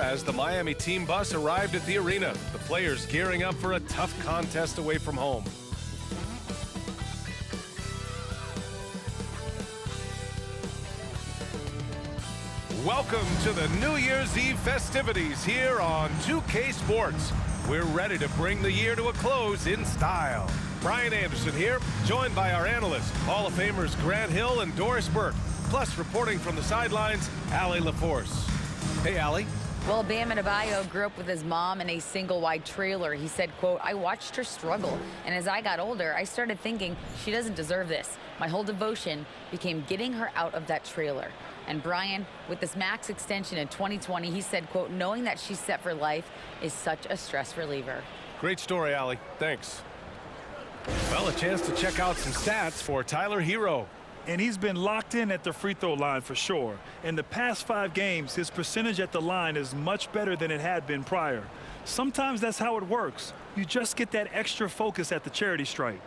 as the Miami team bus arrived at the arena. The players gearing up for a tough contest away from home. Welcome to the New Year's Eve festivities here on 2K Sports. We're ready to bring the year to a close in style. Brian Anderson here, joined by our analysts, Hall of Famers Grant Hill and Doris Burke. Plus, reporting from the sidelines, Allie LaForce. Hey, Allie. Well, Bam Adebayo grew up with his mom in a single-wide trailer. He said, quote, "I watched her struggle, and as I got older, I started thinking she doesn't deserve this. My whole devotion became getting her out of that trailer." And Brian, with this max extension in 2020, he said, quote, "Knowing that she's set for life is such a stress reliever." Great story, Allie. Thanks. Well, a chance to check out some stats for Tyler Hero. And he's been locked in at the free throw line for sure. In the past 5 games, his percentage at the line is much better than it had been prior. Sometimes that's how it works. You just get that extra focus at the charity stripe.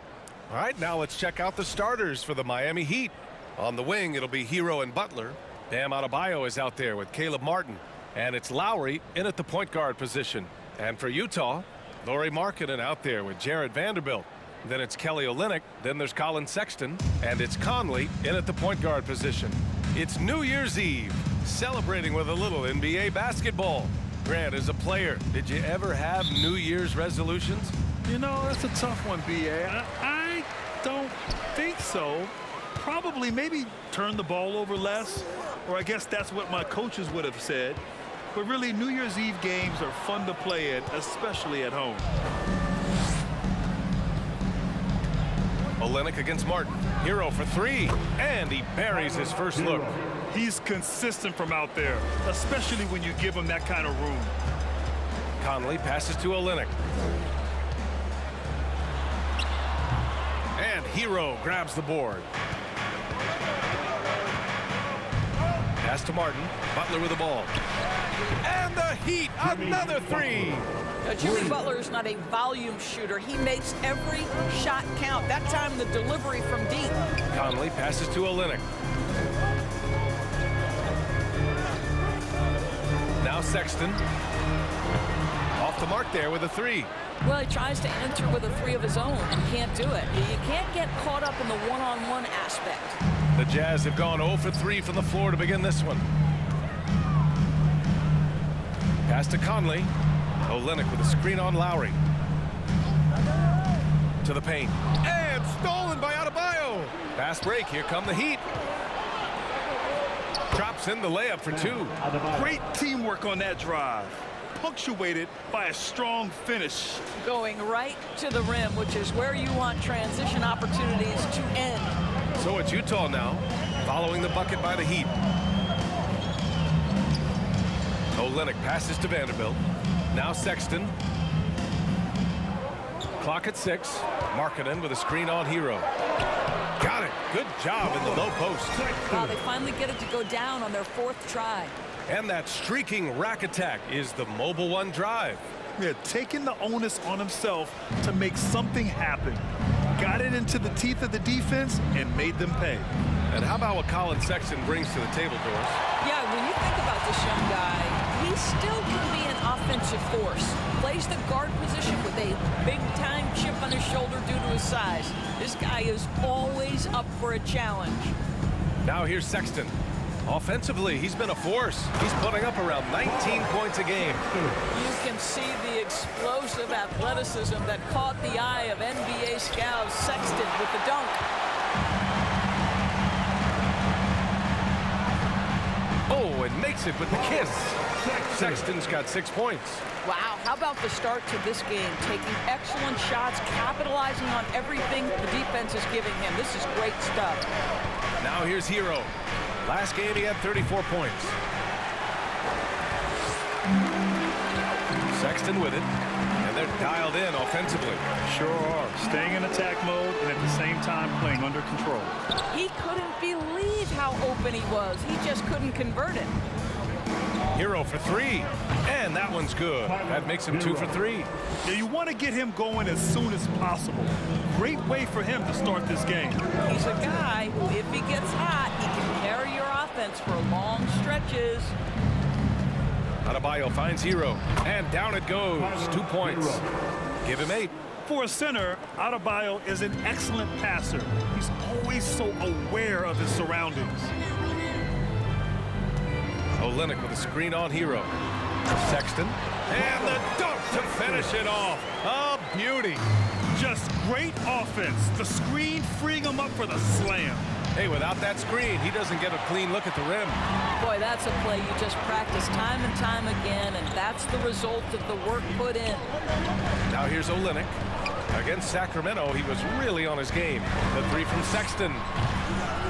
All right, now let's check out the starters for the Miami Heat. On the wing, it'll be Hero and Butler. Bam Adebayo is out there with Caleb Martin. And it's Lowry in at the point guard position. And for Utah, Lauri Markkanen out there with Jared Vanderbilt. Then it's Kelly Olynyk. Then there's Colin Sexton. And it's Conley in at the point guard position. It's New Year's Eve, celebrating with a little NBA basketball. Grant, as a player, did you ever have New Year's resolutions? You know, that's a tough one, B.A. I don't think so. Probably maybe turn the ball over less, or I guess that's what my coaches would have said. But really, New Year's Eve games are fun to play at, especially at home. Olynyk against Martin. Hero for 3, and he buries his first look. He's consistent from out there, especially when you give him that kind of room. Conley passes to Olynyk. And Hero grabs the board. Pass to Martin. Butler with the ball. And the Heat, another 3. Jimmy Butler is not a volume shooter. He makes every shot count. That time the delivery from deep. Conley passes to Olynyk. Now Sexton. Off the mark there with a 3. Well, he tries to enter with a 3 of his own and can't do it. You can't get caught up in the one-on-one aspect. The Jazz have gone 0 for 3 from the floor to begin this one. Pass to Conley. Olynyk with a screen on Lowry. To the paint. And stolen by Adebayo. Fast break. Here come the Heat. Drops in the layup for 2. Great teamwork on that drive. Punctuated by a strong finish. Going right to the rim, which is where you want transition opportunities to end. So it's Utah now, following the bucket by the Heat. Olynyk passes to Vanderbilt. Now Sexton. Clock at 6. Markkanen with a screen on Hero. Got it. Good job in the low post. Wow, they finally get it to go down on their 4th try. And that streaking rack attack is the Mobile One drive. Yeah, taking the onus on himself to make something happen. Got it into the teeth of the defense and made them pay. And how about what Colin Sexton brings to the table, Doris? Yeah, when you think about this young guy, he still can be an offensive force. Plays the guard position with a big-time chip on his shoulder due to his size. This guy is always up for a challenge. Now here's Sexton. Offensively, he's been a force. He's putting up around 19 points a game. You can see the explosive athleticism that caught the eye of NBA scout Sexton with the dunk. Oh, and makes it with the kiss. Sexton's got 6 points. Wow, how about the start to this game? Taking excellent shots, capitalizing on everything the defense is giving him. This is great stuff. Now here's Hero. Last game he had 34 points. Sexton with it. And they're dialed in offensively. Sure are. Staying in attack mode and at the same time playing under control. He couldn't believe how open he was. He just couldn't convert it. Hero for 3. And that one's good. That makes him 2 for 3. Yeah, you want to get him going as soon as possible. Great way for him to start this game. He's a guy who, if he gets hot, he can carry your offense for long stretches. Adebayo finds Hero, and down it goes. 2 points. Give him 8. For a center, Adebayo is an excellent passer. He's always so aware of his surroundings. Olynyk with a screen on Hero. Sexton, and the dunk to finish it off. A beauty. Just great offense. The screen freeing him up for the slam. Hey, without that screen, he doesn't get a clean look at the rim. Boy, that's a play you just practice time and time again, and that's the result of the work put in. Now here's Olynyk. Against Sacramento, he was really on his game. The 3 from Sexton.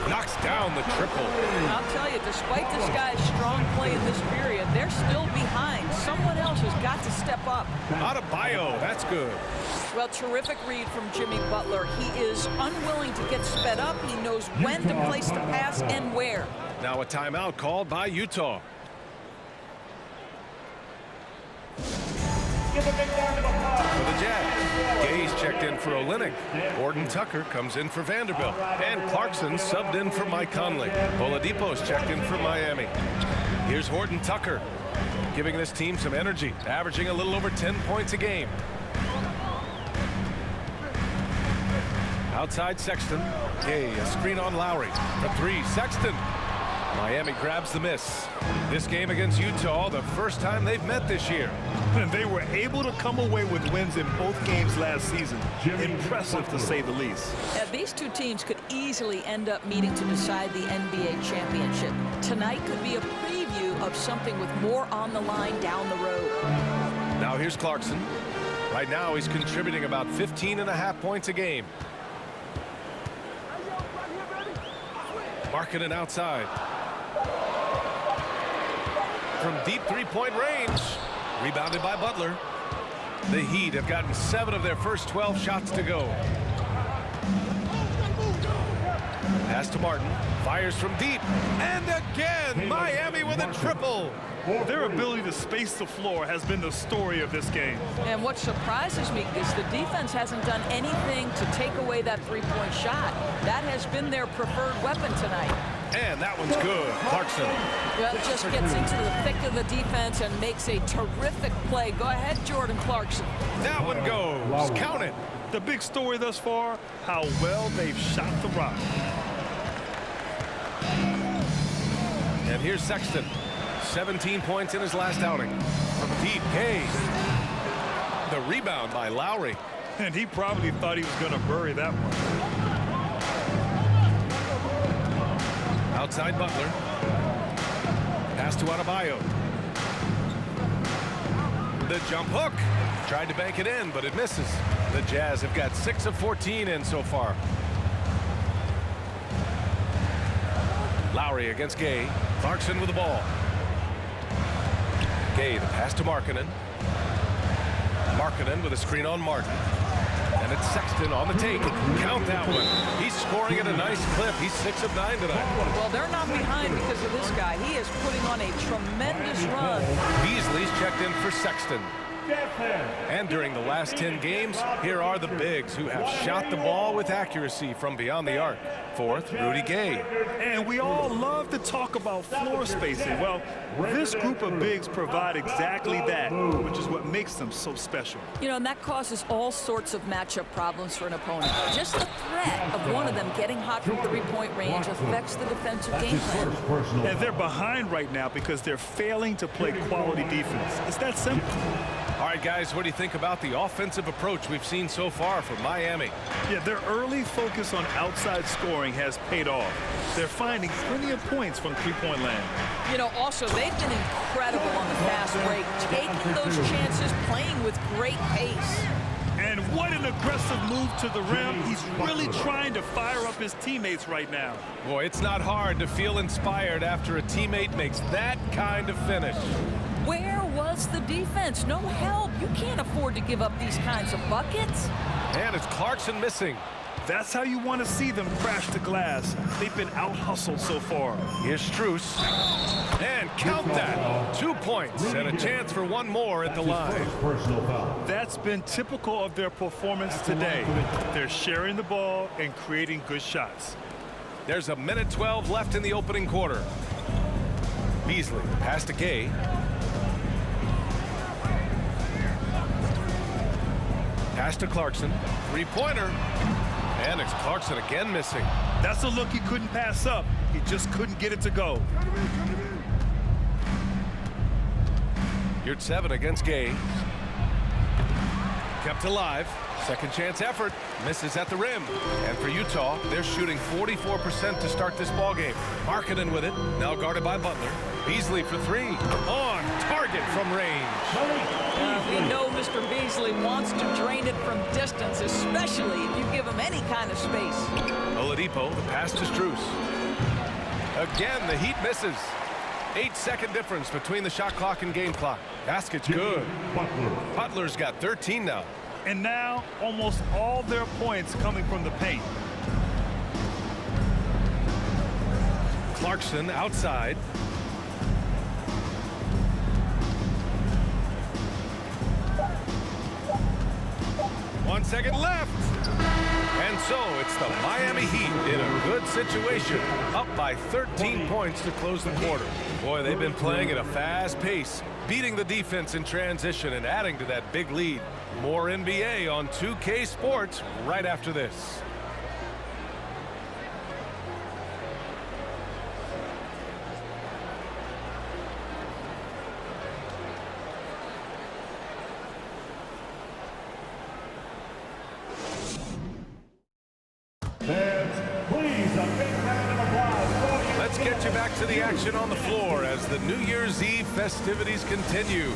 Knocks down the triple. I'll tell you, despite this guy's strong play in this period, they're still behind. Someone else has got to step up. Adebayo, that's good. Well, terrific read from Jimmy Butler. He is unwilling to get sped up. He knows when to place the pass and where. Now a timeout called by Utah. For the Jazz, Gay's checked in for Olynyk. Gordon Tucker comes in for Vanderbilt. And Clarkson subbed in for Mike Conley. Oladipo's checked in for Miami. Here's Horton Tucker, giving this team some energy, averaging a little over 10 points a game. Outside Sexton. Gay, a screen on Lowry. The 3, Sexton. Miami grabs the miss. This game against Utah, the first time they've met this year. And they were able to come away with wins in both games last season. Impressive, to say the least. Yeah, these two teams could easily end up meeting to decide the NBA championship. Tonight could be a preview of something with more on the line down the road. Now here's Clarkson. Right now he's contributing about 15.5 points a game. Markkanen outside. From deep three-point range. Rebounded by Butler. The Heat have gotten 7 of their first 12 shots to go. Pass to Martin. Fires from deep. And again, Miami with a triple. Their ability to space the floor has been the story of this game. And what surprises me is the defense hasn't done anything to take away that three-point shot. That has been their preferred weapon tonight. And that one's good. Clarkson. Well, just gets into the thick of the defense and makes a terrific play. Go ahead, Jordan Clarkson. That one goes. Count it. The big story thus far, how well they've shot the rock. And here's Sexton. 17 points in his last outing. From deep, Gay. The rebound by Lowry. And he probably thought he was going to bury that one. Outside Butler. Pass to Adebayo. The jump hook. Tried to bank it in, but it misses. The Jazz have got 6 of 14 in so far. Lowry against Gay. Clarkson with the ball. Gay, the pass to Markkanen. Markkanen with a screen on Martin. And it's Sexton on the take. Count that one. He's scoring at a nice clip. He's 6 of 9 tonight. Well, they're not behind because of this guy. He is putting on a tremendous run. Beasley's checked in for Sexton. And during the last 10 games, here are the bigs who have shot the ball with accuracy from beyond the arc. 4th, Rudy Gay. And we all love to talk about floor spacing. Well, this group of bigs provide exactly that, which is what makes them so special. You know, and that causes all sorts of matchup problems for an opponent. Just the threat of one of them getting hot from three-point range affects the defensive game plan. And they're behind right now because they're failing to play quality defense. It's that simple. All right, guys, what do you think about the offensive approach we've seen so far from Miami? Yeah, their early focus on outside scoring has paid off. They're finding plenty of points from three-point land. You know, also, they've been incredible on the fast break, taking those chances, playing with great pace. And what an aggressive move to the rim. He's really trying to fire up his teammates right now. Boy, it's not hard to feel inspired after a teammate makes that kind of finish. Where was the defense? No help. You can't afford to give up these kinds of buckets. And it's Clarkson missing. That's how you want to see them crash the glass. They've been out-hustled so far. Here's Strus. And count that. 2 points and a chance for one more at the line. That's been typical of their performance today. They're sharing the ball and creating good shots. There's a minute 12 left in the opening quarter. Beasley, pass to Gay. Pass to Clarkson. Three-pointer. And it's Clarkson again missing. That's a look he couldn't pass up. He just couldn't get it to go. Gm37 against Gay. Kept alive. Second chance effort. Misses at the rim. And for Utah, they're shooting 44% to start this ballgame. Markkanen with it. Now guarded by Butler. Beasley for three. On target from range. We know Mr. Beasley wants to drain it from distance, especially if you give him any kind of space. Oladipo, the pass to Strus. Again, the Heat misses. 8-second difference between the shot clock and game clock. Basket's good. Butler's got 13 now. And now almost all their points coming from the paint. Clarkson outside. One second left. And so it's the Miami Heat in a good situation, up by 13 points to close the quarter. Boy, they've been playing at a fast pace, beating the defense in transition and adding to that big lead. More NBA on 2K Sports right after this. Let's get you back to the action on the floor as the New Year's Eve festivities continue.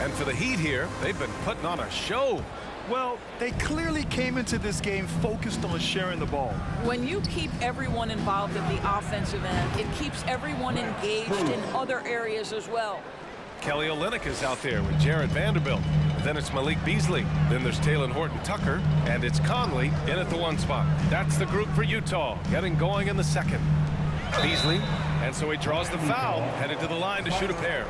And for the Heat here, they've been putting on a show. Well, they clearly came into this game focused on sharing the ball. When you keep everyone involved at the offensive end, it keeps everyone engaged in other areas as well. Kelly Olynyk is out there with Jared Vanderbilt. Then it's Malik Beasley. Then there's Talen Horton-Tucker. And it's Conley in at the one spot. That's the group for Utah, getting going in the second. Beasley, and so he draws the foul, headed to the line to shoot a pair.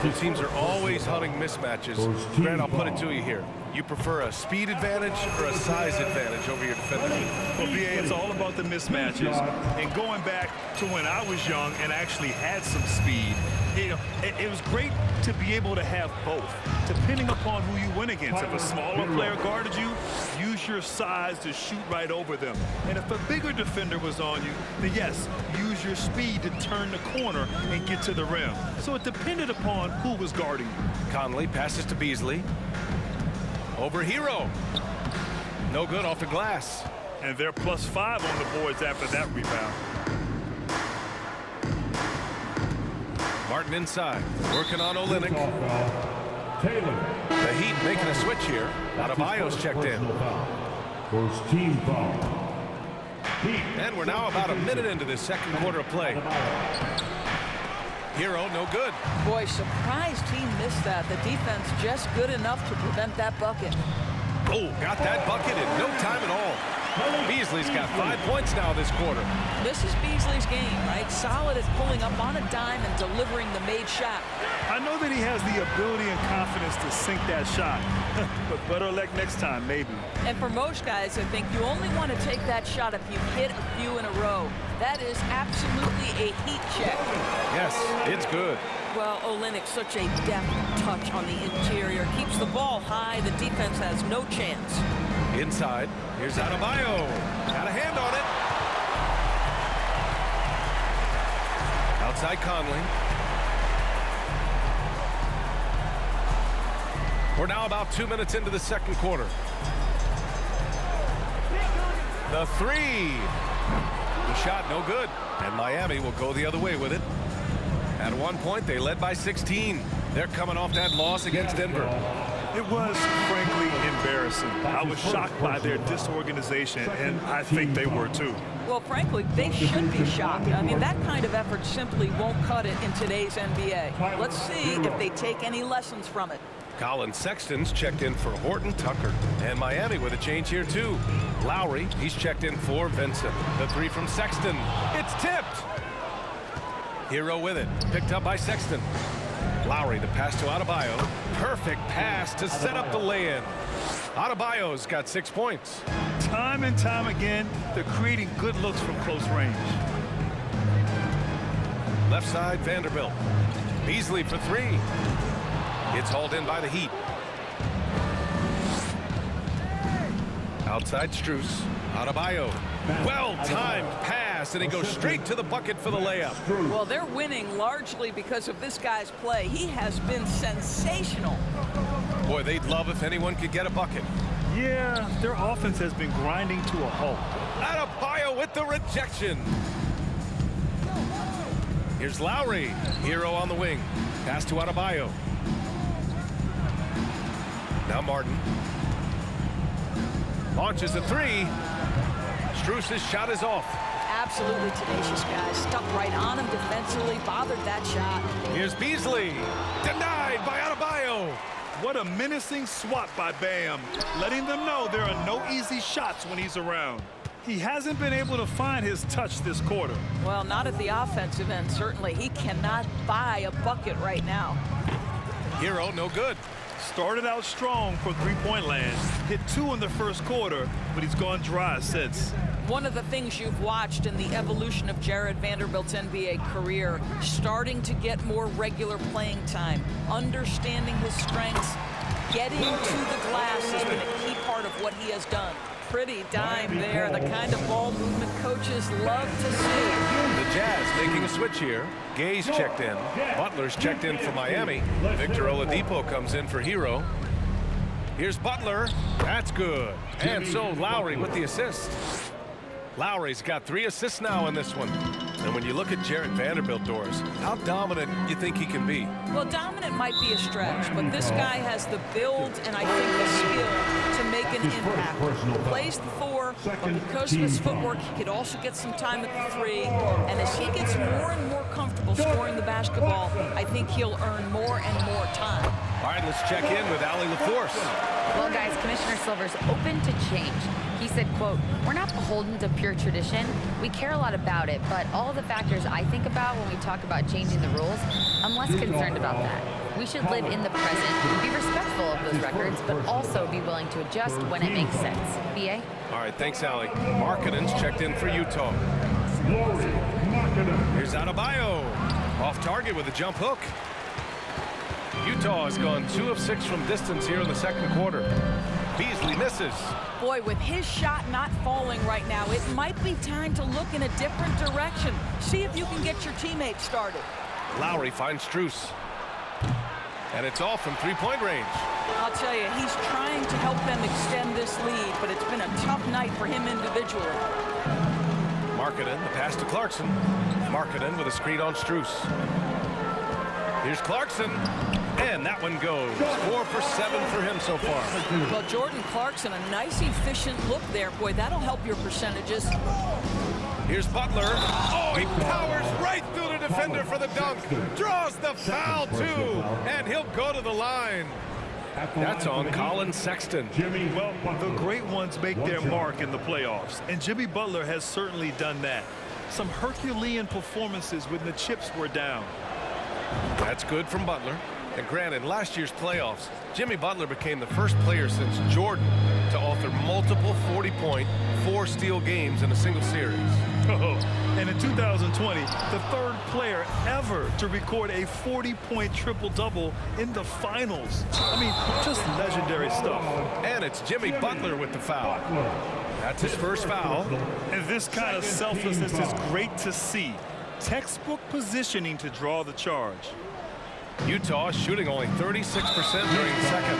Two teams are always hunting mismatches. Grant, I'll put it to you here. You prefer a speed advantage or a size advantage over your defender? Well, BA, it's all about the mismatches. And going back to when I was young and actually had some speed, you know, it was great to be able to have both, depending upon who you went against. If a smaller player guarded you, use your size to shoot right over them. And if a bigger defender was on you, then yes, use your speed to turn the corner and get to the rim. So it depended upon who was guarding you. Conley passes to Beasley. Over Hero. No good off the glass. And they're +5 on the boards after that rebound. Martin inside, working on Olynyk. The Heat making a switch here. Adebayo's checked in. First team foul. And we're now about a minute into this second quarter of play. Hero, no good. Boy, surprised he missed that. The defense just good enough to prevent that bucket. Oh, got that bucket in no time at all. Beasley's got 5 points now this quarter. This is Beasley's game, right? Solid at pulling up on a dime and delivering the made shot. I know that he has the ability and confidence to sink that shot, but better luck next time, maybe. And for most guys, I think you only want to take that shot if you hit a few in a row. That is absolutely a heat check. Yes, it's good. Well, Olynyk, such a deft touch on the interior. Keeps the ball high. The defense has no chance. Inside, here's Adebayo. Got a hand on it. Outside Conley. We're now about 2 minutes into the second quarter. The three. The shot no good. And Miami will go the other way with it. At one point, they led by 16. They're coming off that loss against Denver. It was, frankly, embarrassing. I was shocked by their disorganization, and I think they were too. Well, frankly, they should be shocked. I mean, that kind of effort simply won't cut it in today's NBA. Let's see if they take any lessons from it. Colin Sexton's checked in for Horton-Tucker. And Miami with a change here, too. Lowry, he's checked in for Vincent. The three from Sexton. It's tipped. Hero with it. Picked up by Sexton. Lowry, the pass to Adebayo. Perfect pass to set up the lay-in. Adebayo's got 6 points. Time and time again, they're creating good looks from close range. Left side, Vanderbilt. Beasley for three. It's hauled in by the Heat. Outside Strus. Adebayo. Well-timed pass, and he goes straight to the bucket for the layup. Well, they're winning largely because of this guy's play. He has been sensational. Boy, they'd love if anyone could get a bucket. Yeah, their offense has been grinding to a halt. Adebayo with the rejection. Here's Lowry. Hero on the wing. Pass to Adebayo. Now Martin. Launches a three. Strus' shot is off. Absolutely tenacious, guys. Stuck right on him defensively, bothered that shot. Here's Beasley. Denied by Adebayo. What a menacing swat by Bam, letting them know there are no easy shots when he's around. He hasn't been able to find his touch this quarter. Well, not at the offensive end, certainly. He cannot buy a bucket right now. Hero, no good. Started out strong from three-point land, hit 2 in the first quarter, but he's gone dry since. One of the things you've watched in the evolution of Jared Vanderbilt's NBA career, starting to get more regular playing time, understanding his strengths, getting to the glass has been a key part of what he has done. Pretty dime there, the kind of ball movement coaches love to see. The Jazz making a switch here. Gay's checked in. Butler's checked in for Miami. Victor Oladipo comes in for Hero. Here's Butler. That's good. And so Lowry with the assist. Lowry's got 3 assists now in this one. And when you look at Jared Vanderbilt, Doris, how dominant you think he can be? Well, dominant might be a stretch, but this guy has the build and I think the skill to make an impact. Plays the 4, but because of his footwork, he could also get some time at the 3. And as he gets more and more comfortable scoring the basketball, I think he'll earn more and more time. All right, let's check in with Allie LaForce. Well, guys, Commissioner Silver's open to change. He said, quote, "We're not beholden to pure tradition. We care a lot about it, but all the factors I think about when we talk about changing the rules, I'm less concerned about that. We should live in the present, be respectful of those records, but also be willing to adjust when it makes sense." B.A.? All right, thanks, Allie. Markkanen's checked in for Utah. Here's Adebayo. Off target with a jump hook. Utah has gone 2 of 6 from distance here in the second quarter. Beasley misses. Boy, with his shot not falling right now, it might be time to look in a different direction. See if you can get your teammates started. Lowry finds Strus. And it's off from three-point range. I'll tell you, he's trying to help them extend this lead, but it's been a tough night for him individually. Markkanen, the pass to Clarkson. Markkanen with a screen on Strus. Here's Clarkson. And that one goes. 4 for 7 for him so far. Well, Jordan Clarkson, a nice, efficient look there. Boy, that'll help your percentages. Here's Butler. Oh, he powers right through the defender for the dunk. Draws the foul, too. And he'll go to the line. That's on Colin Sexton. Well, the great ones make their mark in the playoffs, and Jimmy Butler has certainly done that. Some Herculean performances when the chips were down. That's good from Butler. And granted, last year's playoffs, Jimmy Butler became the first player since Jordan to author multiple 40-point, 4-steal games in a single series. Oh, and in 2020, the 3rd player ever to record a 40-point triple-double in the finals. I mean, just legendary stuff. And it's Jimmy Butler with the foul. That's his first foul. And this kind of selflessness is great to see. Textbook positioning to draw the charge. Utah shooting only 36% during the second.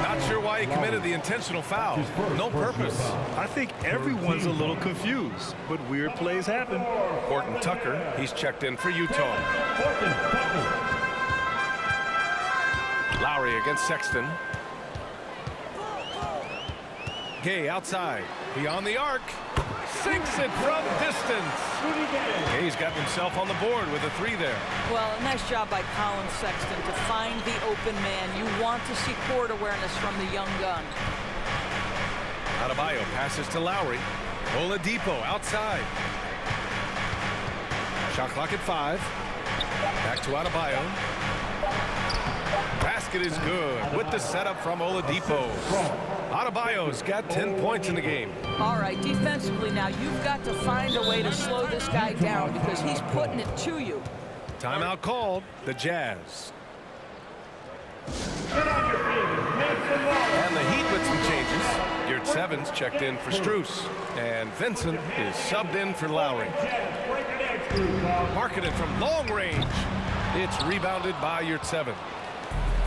Not sure why he committed the intentional foul. No purpose. I think everyone's a little confused, but weird plays happen. Horton Tucker, he's checked in for Utah. Lowry against Sexton. Gay outside. Beyond the arc. Sinks it from distance. Gay's got himself on the board with a 3 there. Well, a nice job by Colin Sexton to find the open man. You want to see court awareness from the young gun. Adebayo passes to Lowry. Oladipo outside. Shot clock at 5. Back to Adebayo. Basket is good with the setup from Oladipo. Adebayo's got 10 points in the game. All right, defensively now, you've got to find a way to slow this guy down because he's putting it to you. Timeout called, the Jazz. And the Heat with some changes. Gm37's checked in for Strus. And Vincent is subbed in for Lowry. Marketed from long range. It's rebounded by Yurt7.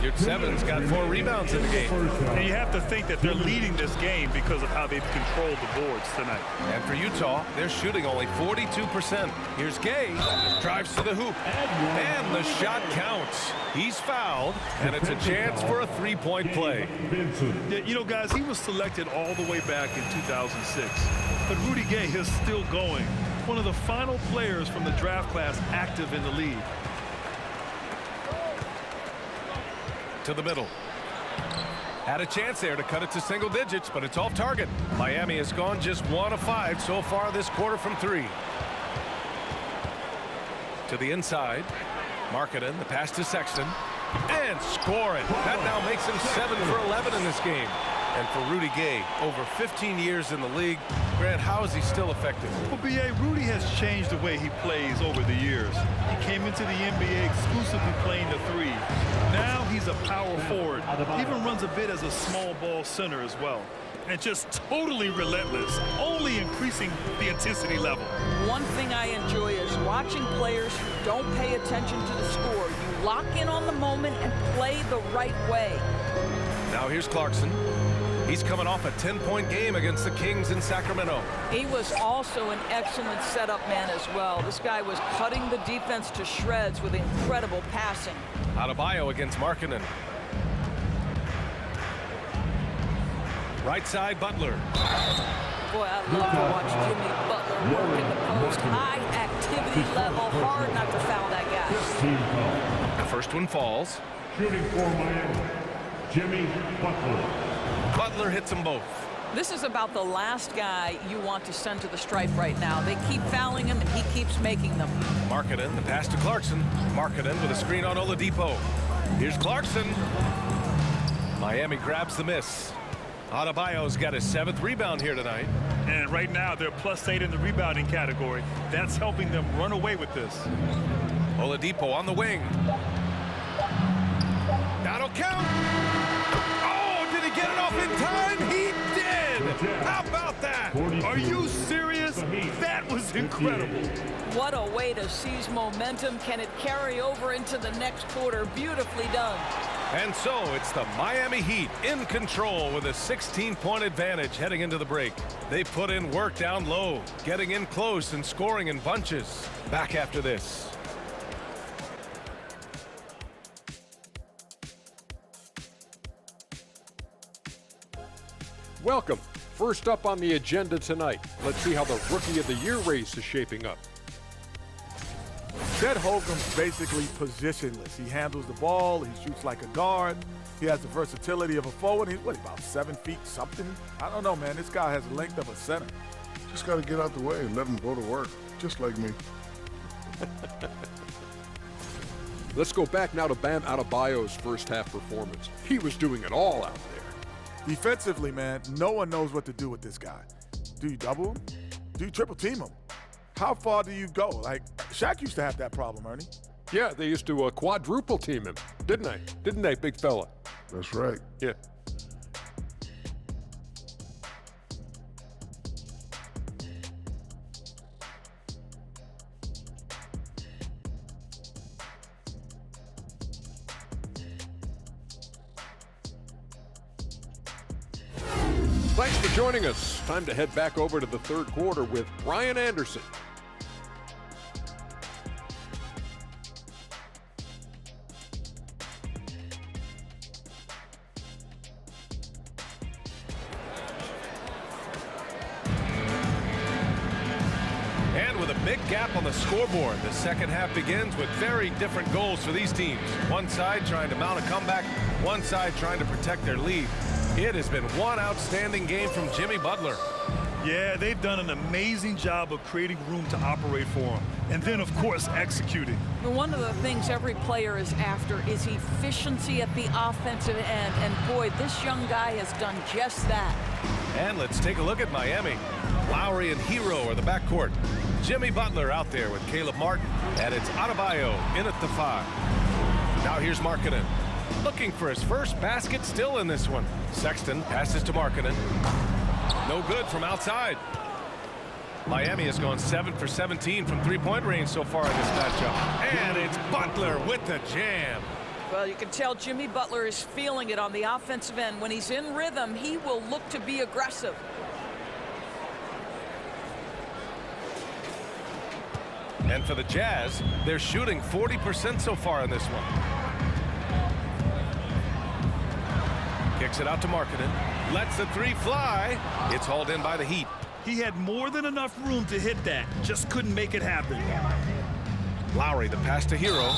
Yurt7's got 4 rebounds in the game. And you have to think that they're leading this game because of how they've controlled the boards tonight. And for Utah, they're shooting only 42%. Here's Gay, drives to the hoop, and the shot counts. He's fouled, and it's a chance for a 3-point play. Yeah, you know, guys, he was selected all the way back in 2006. But Rudy Gay is still going. One of the final players from the draft class active in the league. To the middle. Had a chance there to cut it to single digits, but it's off target. Miami has gone just 1 of 5 so far this quarter from 3. To the inside. Marketing, the pass to Sexton. And scoring. That now makes him 7 for 11 in this game. And for Rudy Gay, over 15 years in the league, Grant, how is he still effective? Well, B.A., Rudy has changed the way he plays over the years. He came into the NBA exclusively playing the 3. Now he's a power forward. Even runs a bit as a small ball center as well. And just totally relentless, only increasing the intensity level. One thing I enjoy is watching players who don't pay attention to the score. You lock in on the moment and play the right way. Now here's Clarkson. He's coming off a 10-point game against the Kings in Sacramento. He was also an excellent setup man as well. This guy was cutting the defense to shreds with incredible passing. Adebayo against Markkanen. Right side, Butler. Boy, I love to watch Jimmy Butler work in the post. High activity level, hard not to foul that guy. The first one falls. Shooting for Miami, Jimmy Butler. Butler hits them both. This is about the last guy you want to send to the stripe right now. They keep fouling him, and he keeps making them. Markkanen, the pass to Clarkson. Markkanen with a screen on Oladipo. Here's Clarkson. Miami grabs the miss. Adebayo's got his 7th rebound here tonight. And right now, they're +8 in the rebounding category. That's helping them run away with this. Oladipo on the wing. That'll count. Oh, did he get it off in time? He did. How about that? Are you serious? That was incredible. What a way to seize momentum. Can it carry over into the next quarter? Beautifully done. And so it's the Miami Heat in control with a 16-point advantage heading into the break. They put in work down low, getting in close and scoring in bunches. Back after this. Welcome. First up on the agenda tonight, let's see how the Rookie of the Year race is shaping up. Chet Holmgren's basically positionless. He handles the ball. He shoots like a guard. He has the versatility of a forward. He's, about 7 feet something? I don't know, man. This guy has the length of a center. Just got to get out the way and let him go to work, just like me. Let's go back now to Bam Adebayo's first half performance. He was doing it all out there. Defensively, man, no one knows what to do with this guy. Do you double him? Do you triple team him? How far do you go? Like, Shaq used to have that problem, Ernie. Yeah, they used to quadruple team him, didn't they? Didn't they, big fella? That's right. Yeah. Thanks for joining us. Time to head back over to the third quarter with Brian Anderson. And with a big gap on the scoreboard, the second half begins with very different goals for these teams. One side trying to mount a comeback, one side trying to protect their lead. It has been one outstanding game from Jimmy Butler. Yeah, they've done an amazing job of creating room to operate for him. And then, of course, executing. One of the things every player is after is efficiency at the offensive end. And boy, this young guy has done just that. And let's take a look at Miami. Lowry and Hero are the backcourt. Jimmy Butler out there with Caleb Martin. And it's Adebayo in at the 5. Now here's Markkanen. Looking for his first basket still in this one. Sexton passes to Markkanen. No good from outside. Miami has gone 7 for 17 from three-point range so far in this matchup. And it's Butler with the jam. Well, you can tell Jimmy Butler is feeling it on the offensive end. When he's in rhythm, he will look to be aggressive. And for the Jazz, they're shooting 40% so far in this one. Kicks it out to Markkanen. Lets the three fly. It's hauled in by the Heat. He had more than enough room to hit that. Just couldn't make it happen. Lowry, the pass to Hero.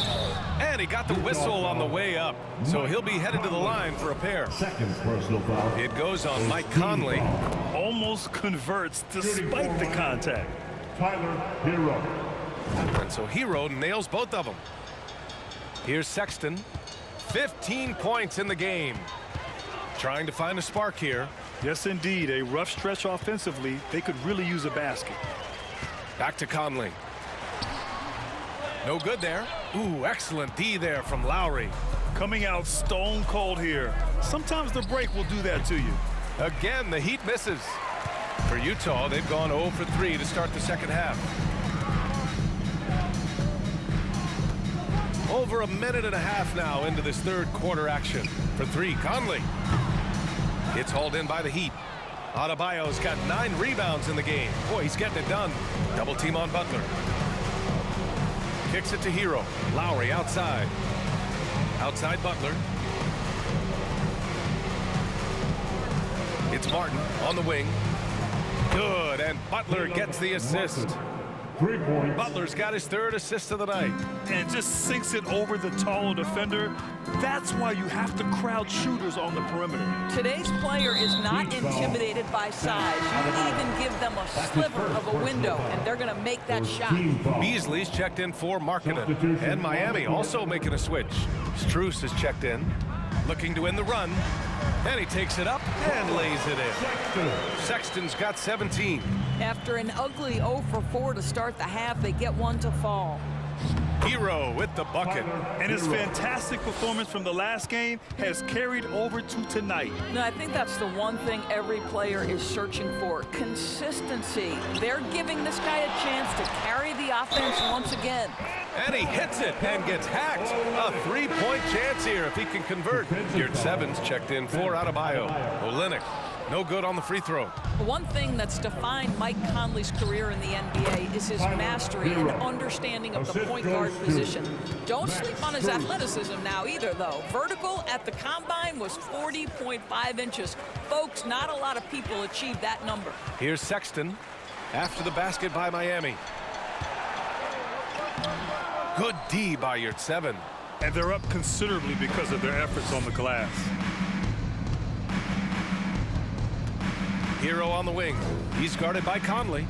And he got the whistle on the way up. So he'll be headed to the line for a pair. Second personal foul. It goes on Mike Conley. Almost converts despite the contact. Tyler Hero. And so Hero nails both of them. Here's Sexton. 15 points in the game. Trying to find a spark here. Yes, indeed. A rough stretch offensively. They could really use a basket. Back to Conley. No good there. Ooh, excellent D there from Lowry. Coming out stone cold here. Sometimes the break will do that to you. Again, the Heat misses. For Utah, they've gone 0 for 3 to start the second half. Over a minute and a half now into this third quarter action. For three, Conley. It's hauled in by the Heat. Adebayo's got 9 rebounds in the game. Boy, he's getting it done. Double team on Butler. Kicks it to Hero. Lowry outside. Outside Butler. It's Martin on the wing. Good, and Butler gets the assist. 3 points. Butler's got his third assist of the night. And just sinks it over the taller defender. That's why you have to crowd shooters on the perimeter. Today's player is not intimidated by size. You even give them a sliver of a window, and they're going to make that shot. Beasley's checked in for Markkanen. And Miami also making a switch. Strus is checked in, looking to end the run. And he takes it up and lays it in. Sexton's got 17. After an ugly 0 for 4 to start the half, they get one to fall. Hero with the bucket. And his fantastic performance from the last game has carried over to tonight. No, I think that's the one thing every player is searching for. Consistency. They're giving this guy a chance to carry the offense once again. And he hits it and gets hacked. A 3-point chance here if he can convert. Gm37's checked in for Adebayo. Olynyk, no good on the free throw. One thing that's defined Mike Conley's career in the NBA is his mastery and understanding of the point guard position. Don't sleep on his athleticism now either, though. Vertical at the combine was 40.5 inches. Folks, not a lot of people achieve that number. Here's Sexton after the basket by Miami. Good D by Gm37. And they're up considerably because of their efforts on the glass. Hero on the wing. He's guarded by Conley.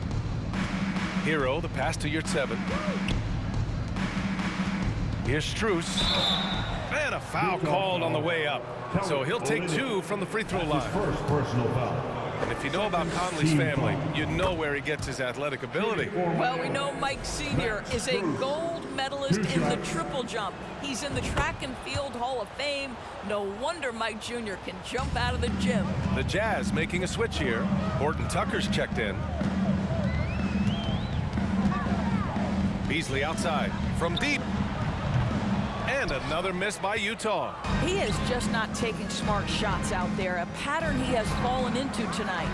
Hero, the pass to Gm37. Here's Strus. And a foul called on the way up. So he'll take 2 from the free throw line. First personal foul. And if you know about Conley's family, you know where he gets his athletic ability. Well, we know Mike Sr. is a gold medalist in the triple jump. He's in the track and field Hall of Fame. No wonder Mike Jr. can jump out of the gym. The Jazz making a switch here. Horton Tucker's checked in. Beasley outside from deep. And another miss by Utah. He is just not taking smart shots out there, a pattern he has fallen into tonight.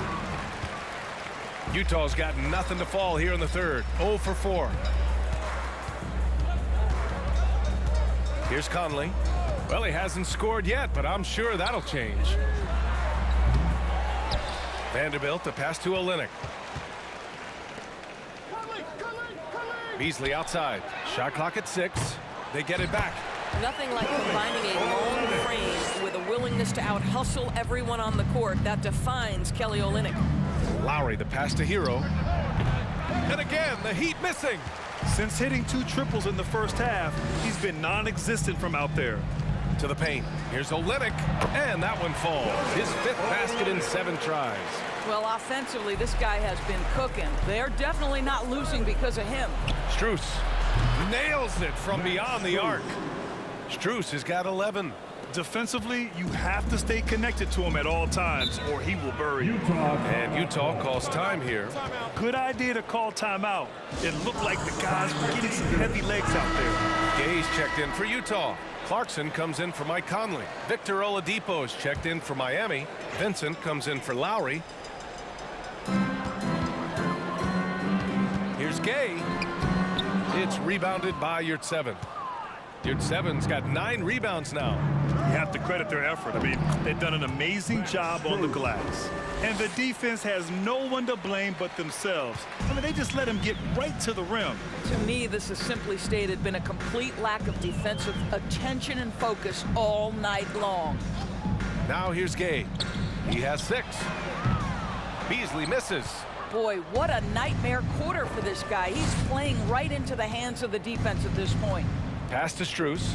Utah's got nothing to fall here in the third. 0 for 4. Here's Conley. Well, he hasn't scored yet, but I'm sure that'll change. Vanderbilt, the pass to Olynyk. Beasley outside. Shot clock at 6. They get it back. Nothing like combining a long frame with a willingness to out-hustle everyone on the court. That defines Kelly Olynyk. Lowry, the pass to Hero. And again, the Heat missing. Since hitting 2 triples in the first half, he's been non-existent from out there. To the paint. Here's Olynyk. And that one falls. His 5th basket in 7 tries. Well, offensively, this guy has been cooking. They're definitely not losing because of him. Strus nails it from beyond the arc. Strus has got 11. Defensively, you have to stay connected to him at all times or he will bury you. And Utah calls time here. Good idea to call timeout. It looked like the guys were getting some heavy legs out there. Gay's checked in for Utah. Clarkson comes in for Mike Conley. Victor Oladipo is checked in for Miami. Vincent comes in for Lowry. Here's Gay. It's rebounded by Yurt7. Yurt7's got 9 rebounds now. You have to credit their effort. I mean, they've done an amazing job on the glass. And the defense has no one to blame but themselves. I mean, they just let him get right to the rim. To me, this has simply stated been a complete lack of defensive attention and focus all night long. Now here's Gay. He has 6. Beasley misses. Boy, what a nightmare quarter for this guy. He's playing right into the hands of the defense at this point. Pass to Strus.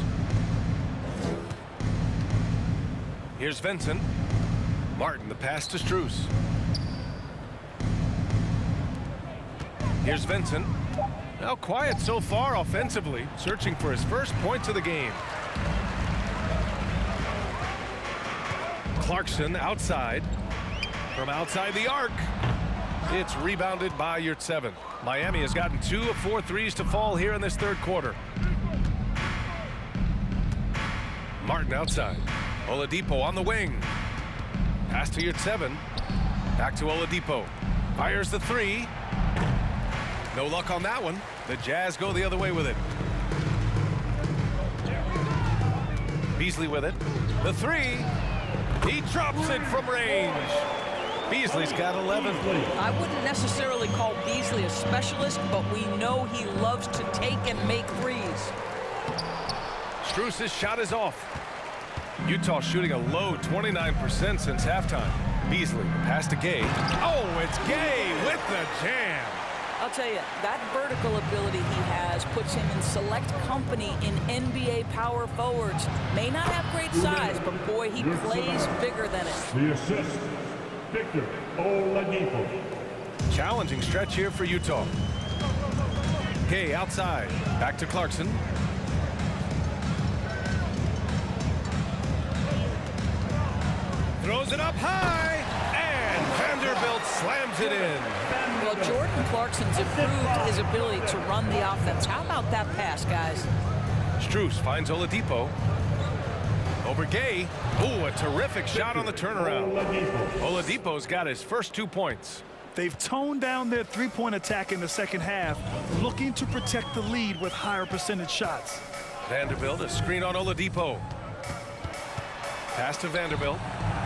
Here's Vincent. Martin, the pass to Strus. Here's Vincent. Now quiet so far offensively, searching for his first points of the game. Clarkson outside. From outside the arc. It's rebounded by Yurt7. Miami has gotten 2 of 4 threes to fall here in this third quarter. Martin outside. Oladipo on the wing. Pass to Yurt7. Back to Oladipo. Fires the 3. No luck on that one. The Jazz go the other way with it. Beasley with it. The 3. He drops it from range. Beasley's got 11. I wouldn't necessarily call Beasley a specialist, but we know he loves to take and make threes. Strus's shot is off. Utah shooting a low 29% since halftime. Beasley, pass to Gay. Oh, it's Gay with the jam. I'll tell you, that vertical ability he has puts him in select company in NBA power forwards. May not have great size, but boy, he plays bigger than it. The assist, Victor Oladipo. Challenging stretch here for Utah. Gay outside. Back to Clarkson. Throws it up high, and Vanderbilt slams it in. Well, Jordan Clarkson's improved his ability to run the offense. How about that pass, guys? Strus finds Oladipo. Over Gay. Ooh, a terrific shot on the turnaround. Oladipo's got his first 2 points. They've toned down their three-point attack in the second half, looking to protect the lead with higher percentage shots. Vanderbilt, a screen on Oladipo. Pass to Vanderbilt.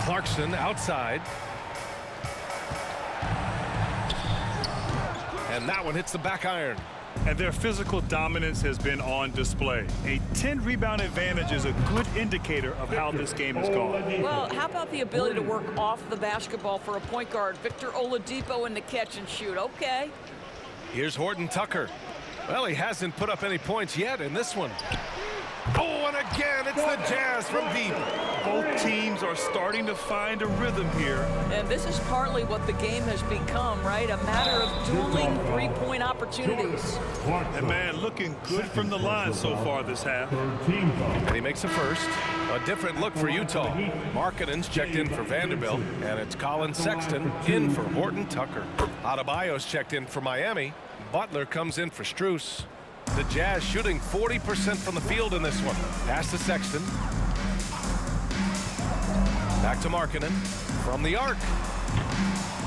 Clarkson outside. And that one hits the back iron. And their physical dominance has been on display. A 10-rebound advantage is a good indicator of how this game has gone. Well, how about the ability to work off the basketball for a point guard? Victor Oladipo in the catch and shoot. Okay. Here's Horton Tucker. Well, he hasn't put up any points yet in this one. Oh, and again, it's the Jazz from deep. Both teams are starting to find a rhythm here. And this is partly what the game has become, right? A matter of dueling three-point opportunities. And man, looking good from the line so far this half. And he makes a first. A different look for Utah. Markkanen's checked in for Vanderbilt, and it's Colin Sexton in for Horton Tucker. Adebayo's checked in for Miami. Butler comes in for Strus. The Jazz shooting 40% from the field in this one. Pass to Sexton. Back to Markkanen. From the arc.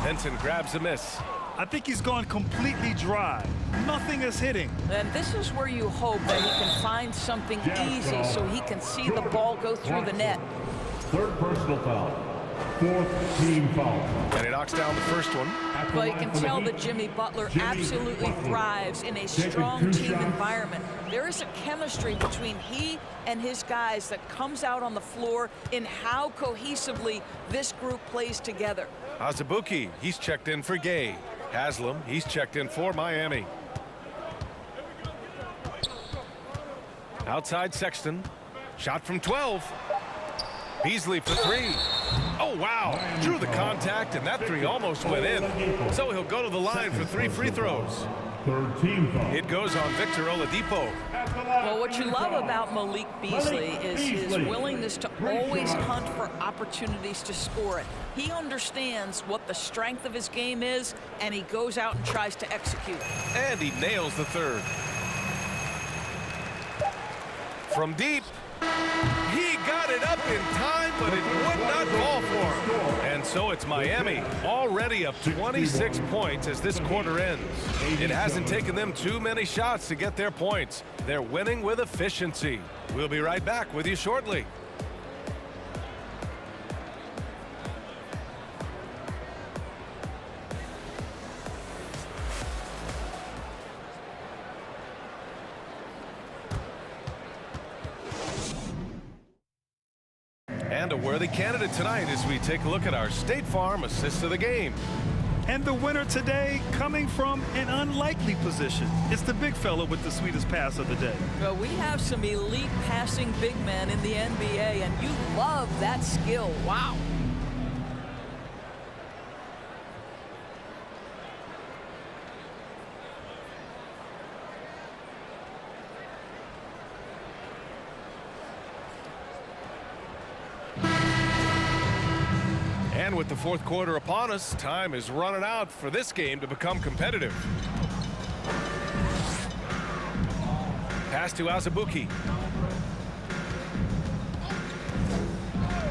Benson grabs a miss. I think he's gone completely dry. Nothing is hitting. And this is where you hope that he can find something easy so he can see the ball go through the net. Third personal foul. Fourth team foul. And he knocks down the first one. Well, you can tell that Jimmy Butler absolutely thrives in a strong team environment. There is a chemistry between he and his guys that comes out on the floor in how cohesively this group plays together. Azubuike, he's checked in for Gay. Haslam, he's checked in for Miami. Outside Sexton. Shot from 12. Beasley for 3. Oh, wow. Drew the contact, and that 3 almost went in. So he'll go to the line for 3 free throws. Third team foul. It goes on Victor Oladipo. Well, what you love about Malik Beasley is his willingness to always hunt for opportunities to score it. He understands what the strength of his game is, and he goes out and tries to execute. And he nails the third. From deep. He got it up in time, but it would not fall for him. And so it's Miami, already up 26 points as this quarter ends. It hasn't taken them too many shots to get their points. They're winning with efficiency. We'll be right back with you shortly. And a worthy candidate tonight as we take a look at our State Farm assist of the game. And the winner today coming from an unlikely position. It's the big fella with the sweetest pass of the day. Well, we have some elite passing big men in the NBA, and you love that skill. Wow. And with the fourth quarter upon us, time is running out for this game to become competitive. Pass to Azubuike.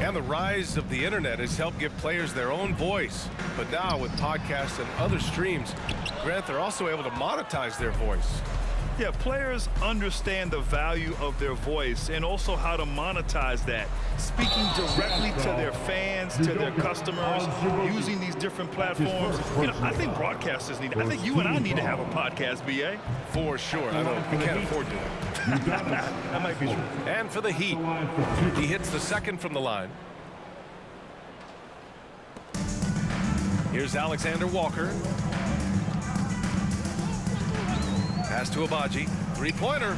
And the rise of the internet has helped give players their own voice. But now with podcasts and other streams, Grant, they're also able to monetize their voice. Yeah, players understand the value of their voice and also how to monetize that. Speaking directly to their fans, to their customers, using these different platforms. You know, I think broadcasters need it. I think you and I need to have a podcast, BA. For sure. I know we can't afford to. That might be true. And for the Heat, he hits the second from the line. Here's Alexander Walker. Pass to Abaji. Three-pointer.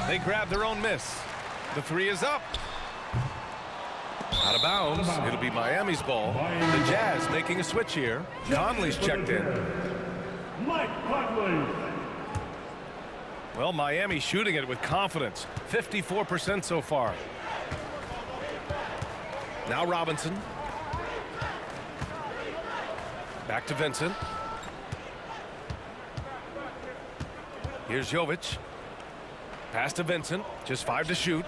They grab their own miss. The three is up. Out of bounds. It'll be Miami's ball. The Jazz making a switch here. Conley's checked in. Mike Conley. Well, Miami shooting it with confidence. 54% so far. Now Robinson. Back to Vincent. Here's Jovic. Pass to Vincent. Just 5 to shoot.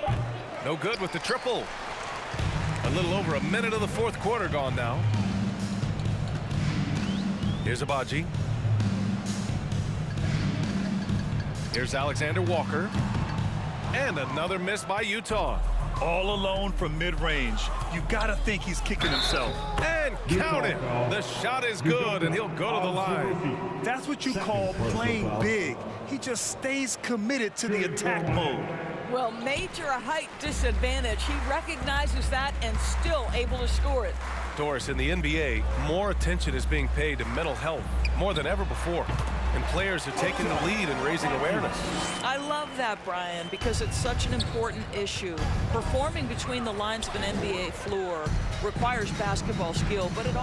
No good with the triple. A little over a minute of the fourth quarter gone now. Here's Abaji. Here's Alexander Walker. And another miss by Utah. All alone from mid-range. You gotta think he's kicking himself. And count it. The shot is good, and he'll go to the line. That's what you call playing big. He just stays committed to the attack mode. Well, major height disadvantage. He recognizes that and still able to score it. Doris, in the NBA, more attention is being paid to mental health more than ever before. And players are taking the lead in raising awareness. I love that, Brian, because it's such an important issue. Performing between the lines of an NBA floor requires basketball skill, but it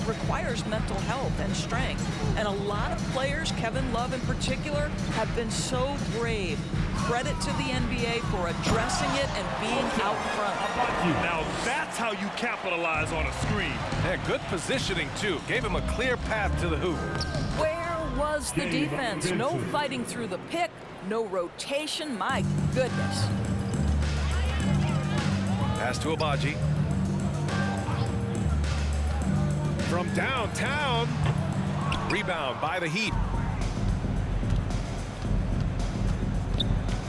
requires mental health and strength. And a lot of players, Kevin Love in particular, have been so brave. Credit to the NBA for addressing it and being out front. Now that's how you capitalize on a screen. Yeah, good positioning, too. Gave him a clear path to the hoop. Where was the defense? No fighting through the pick, no rotation. My goodness. Pass to Abaji. From downtown. Rebound by the Heat.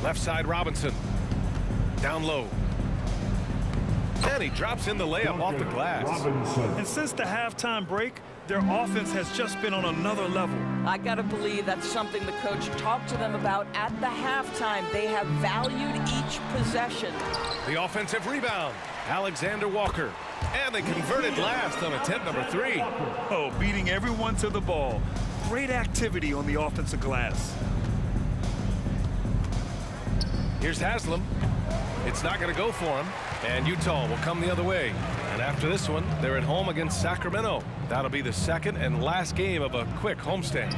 Left side Robinson. Down low. And he drops in the layup off the glass. And since the halftime break, their offense has just been on another level. I got to believe that's something the coach talked to them about at the halftime. They have valued each possession. The offensive rebound. Alexander Walker. And they converted last on attempt number 3. Oh, beating everyone to the ball. Great activity on the offensive glass. Here's Haslam. It's not going to go for him. And Utah will come the other way. And after this one, they're at home against Sacramento. That'll be the second and last game of a quick homestand.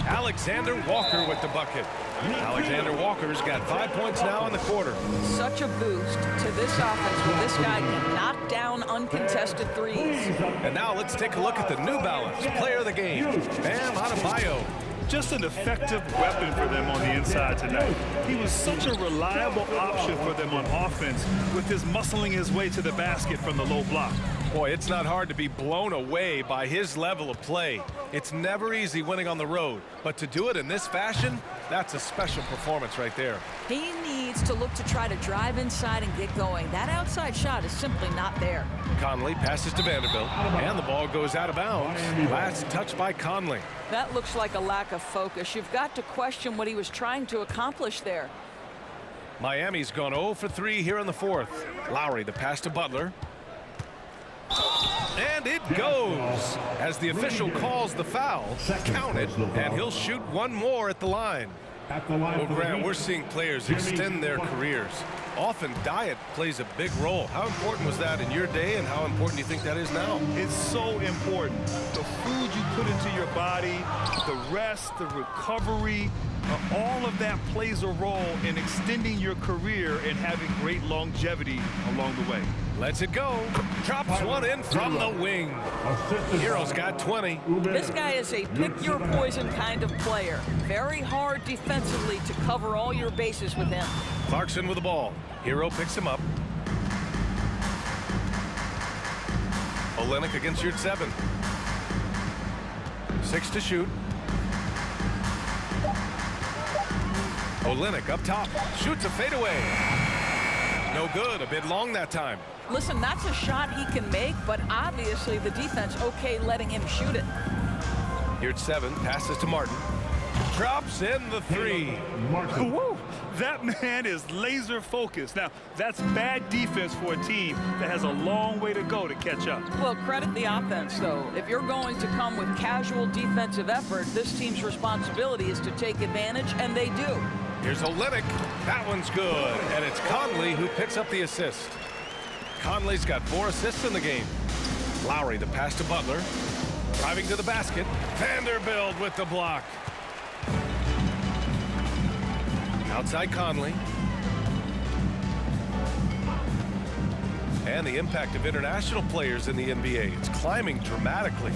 Alexander Walker with the bucket. Alexander Walker's got 5 points now in the quarter. Such a boost to this offense when this guy can knock down uncontested threes. And now let's take a look at the New Balance player of the game, Bam Adebayo. Just an effective weapon for them on the inside tonight. He was such a reliable option for them on offense with his muscling his way to the basket from the low block. Boy, it's not hard to be blown away by his level of play. It's never easy winning on the road, but to do it in this fashion, that's a special performance right there. He needs to look to try to drive inside and get going. That outside shot is simply not there. Conley passes to Vanderbilt, and the ball goes out of bounds. Last touch by Conley. That looks like a lack of focus. You've got to question what he was trying to accomplish there. Miami's gone 0 for 3 here in the fourth. Lowry, the pass to Butler. And it goes as the official calls the foul. Count it, and he'll shoot one more at the line. Well, Grant, we're seeing players extend their careers. Often diet plays a big role. How important was that in your day, and how important do you think that is now? It's so important. The food you put into your body, the rest, the recovery, all of that plays a role in extending your career and having great longevity along the way. Lets it go. Drops one in from the wing. Hero's got 20. This guy is a pick-your-poison kind of player. Very hard defensively to cover all your bases with him. Clarkson with the ball. Hero picks him up. Olenek against Gm37. 6 to shoot. Olenek up top. Shoots a fadeaway. No good. A bit long that time. Listen, that's a shot he can make, but obviously the defense okay letting him shoot it. Gm37 passes to Martin. Drops in the 3. Woo! That man is laser focused. Now, that's bad defense for a team that has a long way to go to catch up. Well, credit the offense, though. If you're going to come with casual defensive effort, this team's responsibility is to take advantage, and they do. Here's Olenek. That one's good. And it's Conley who picks up the assist. Conley's got 4 assists in the game. Lowry, the pass to Butler. Driving to the basket. Vanderbilt with the block. Outside Conley. And the impact of international players in the NBA. It's climbing dramatically.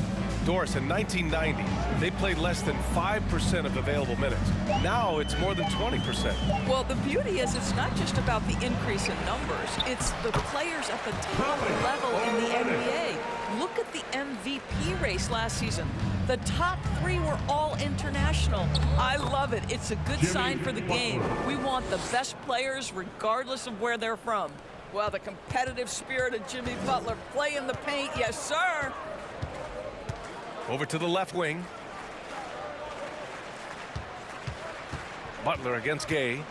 Doris, in 1990, they played less than 5% of available minutes. Now it's more than 20%. Well, the beauty is it's not just about the increase in numbers. It's the players at the top level in the NBA. Look at the MVP race last season. The top 3 were all international. I love it. It's a good sign for the game. We want the best players regardless of where they're from. Well, the competitive spirit of Jimmy Butler. Play in the paint. Yes, sir. Over to the left wing. Butler against Gay.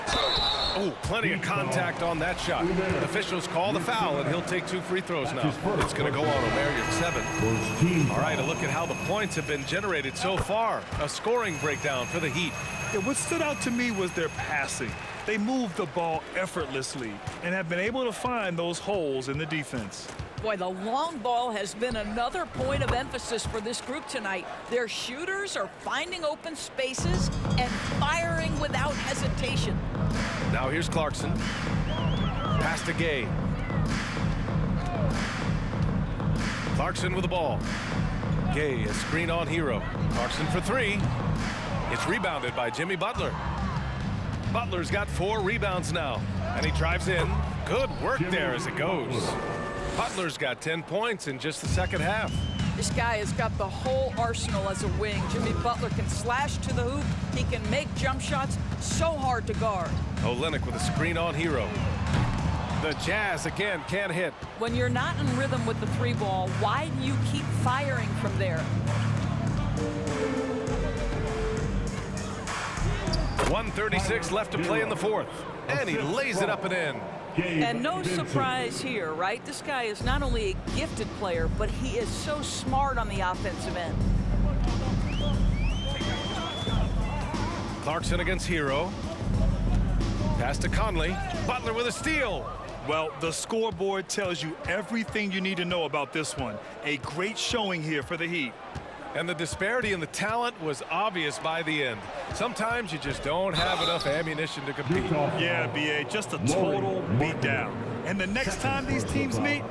Oh, plenty of contact on that shot. The officials call the foul, and he'll take 2 free throws now. It's going to go on Gm37. All right, a look at how the points have been generated so far. A scoring breakdown for the Heat. Yeah, what stood out to me was their passing. They moved the ball effortlessly and have been able to find those holes in the defense. Boy, the long ball has been another point of emphasis for this group tonight. Their shooters are finding open spaces and firing without hesitation. Now here's Clarkson. Pass to Gay. Clarkson with the ball. Gay, a screen on Hero. Clarkson for 3. It's rebounded by Jimmy Butler. Butler's got 4 rebounds now, and he drives in. Good work there as it goes. Butler's got 10 points in just the second half. This guy has got the whole arsenal as a wing. Jimmy Butler can slash to the hoop. He can make jump shots so hard to guard. Olenek with a screen on Hero. The Jazz again can't hit. When you're not in rhythm with the 3 ball, why do you keep firing from there? 1:36 left to play in the fourth. And he lays it up and in. And no surprise here, right? This guy is not only a gifted player, but he is so smart on the offensive end. Clarkson against Hero. Pass to Conley. Butler with a steal. Well, the scoreboard tells you everything you need to know about this one. A great showing here for the Heat. And the disparity in the talent was obvious by the end. Sometimes you just don't have enough ammunition to compete. Yeah, B.A., just a total beatdown. And the next time these teams meet,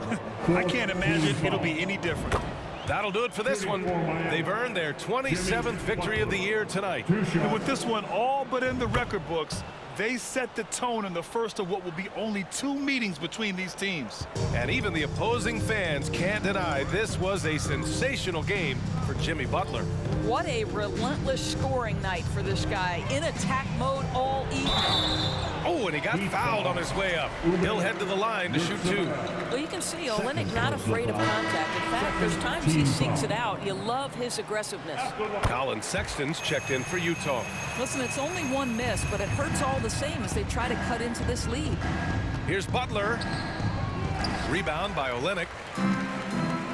I can't imagine it'll be any different. That'll do it for this one. They've earned their 27th victory of the year tonight. And with this one all but in the record books, they set the tone in the first of what will be only 2 meetings between these teams. And even the opposing fans can't deny this was a sensational game for Jimmy Butler. What a relentless scoring night for this guy. In attack mode all evening. Oh, and he got fouled on his way up. He'll head to the line to shoot 2. Well, you can see Olynyk not afraid of contact. In fact, there's times he seeks it out. You love his aggressiveness. Colin Sexton's checked in for Utah. Listen, it's only 1 miss, but it hurts all the same as they try to cut into this lead. Here's Butler. Rebound by Olynyk.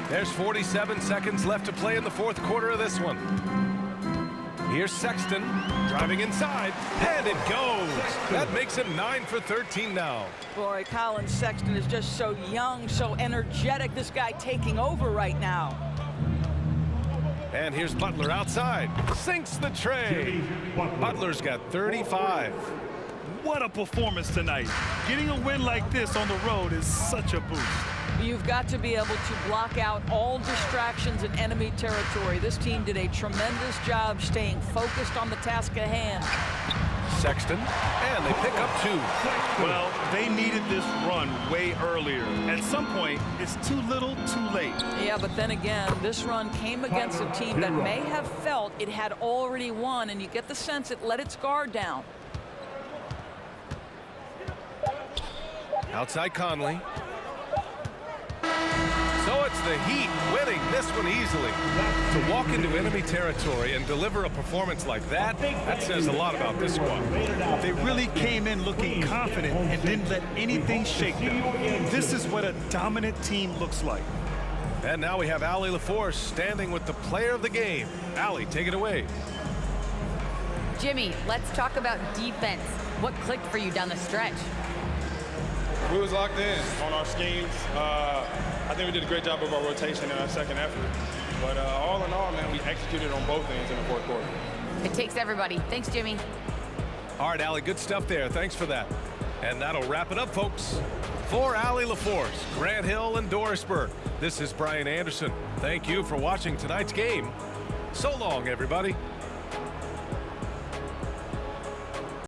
There's 47 seconds left to play in the 4th quarter of this one. Here's Sexton driving inside, and it goes. That makes him 9 for 13 now. Boy, Colin Sexton is just so young, so energetic. This guy taking over right now. And here's Butler outside. Sinks the tray. Butler's got 35. What a performance tonight. Getting a win like this on the road is such a boost. You've got to be able to block out all distractions in enemy territory. This team did a tremendous job staying focused on the task at hand. Sexton, and they pick up 2. Well, they needed this run way earlier. At some point, it's too little, too late. Yeah, but then again, this run came against a team that may have felt it had already won, and you get the sense it let its guard down. Outside Conley. So it's the Heat winning this one easily. To walk into enemy territory and deliver a performance like that, that says a lot about this squad. They really came in looking confident and didn't let anything shake them. This is what a dominant team looks like. And now we have Allie LaForce standing with the player of the game. Allie, take it away. Jimmy, let's talk about defense. What clicked for you down the stretch? We was locked in on our schemes. I think we did a great job of our rotation in our second effort. But all in all, man, we executed on both ends in the 4th quarter. It takes everybody. Thanks, Jimmy. All right, Allie, good stuff there. Thanks for that. And that'll wrap it up, folks. For Allie LaForce, Grant Hill, and Dorisburg, this is Brian Anderson. Thank you for watching tonight's game. So long, everybody.